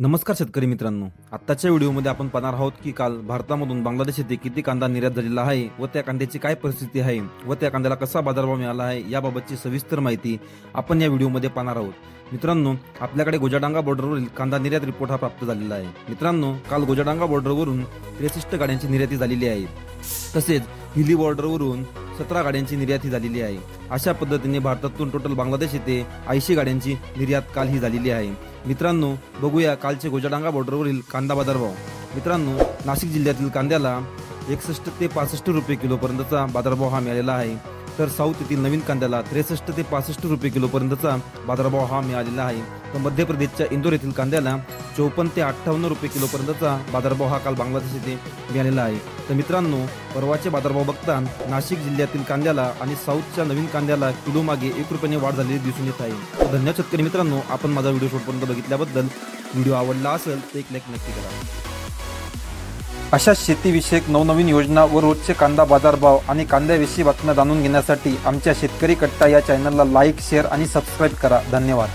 नमस्कार शेतकरी मित्रांनो, आत्ताच्या व्हिडिओमध्ये आपण पाहणार आहोत की काल भारतामधून बांगलादेश येथे किती कांदा निर्यात झालेला आहे व त्या कांद्याची काय परिस्थिती आहे व त्या कांद्याला कसा बाजारभाव मिळाला आहे याबाबतची सविस्तर माहिती आपण या व्हिडिओमध्ये पाहणार आहोत। मित्रांनो, आपल्याकडे गोजाडांगा बॉर्डरवरील कांदा निर्यात रिपोर्ट हा प्राप्त झालेला आहे। मित्रांनो, काल गोजाडांगा बॉर्डरवरून 63 गाड्यांची निर्याती झालेली आहे। तसेच हिली बॉर्डरवरून 17 गाड्यांची निर्याती झालेली आहे। अशा पद्धतीने भारतातून टोटल बांगलादेश येथे 80 गाड्यांची निर्यात काल ही झालेली आहे। मित्रांनो, बघूया कालचे गोजाडांगा बॉर्डरवरील कांदा बाजारभाव। मित्रांनो, नाशिक जिल्ह्यातील कांद्याला 61 ते 65 रुपये किलो पर्यंतचा बाजारभाव हा मिळालेला आहे। तर साऊथ येथील नवीन कांद्याला 63 ते 65 रुपये किलो पर्यंतचा बाजारभाव हा मिळालेला आहे। तर मध्य प्रदेशच्या इंदोर येथील कांद्याला 54 ते 58 रुपये किलो पर्यंतचा बाजारभाव हा काल बांगलादेश येथे मिळालेला आहे। तर मित्रांनो, परवाचे बाजारभाव बघता नाशिक जिल्ह्यातील कांद्याला आणि साऊथच्या नवीन कांद्याला किलो मागे 1 रुपयाने वाढ झालेली दिसून येत आहे। तर धन्यवाद शेतकरी मित्रांनो, आपण माझा व्हिडिओ शेवटपर्यंत बघितल्याबद्दल। व्हिडिओ आवडला असेल तर एक लाईक नक्की करा। अशा शेतीविषयक नवनवीन योजना व रोजचे कांदा बाजारभाव आणि कांद्याविषयी बातम्या जाणून घेण्यासाठी आमच्या शेतकरी कट्टा या चॅनलला लाईक, शेअर आणि सबस्क्राईब करा। धन्यवाद।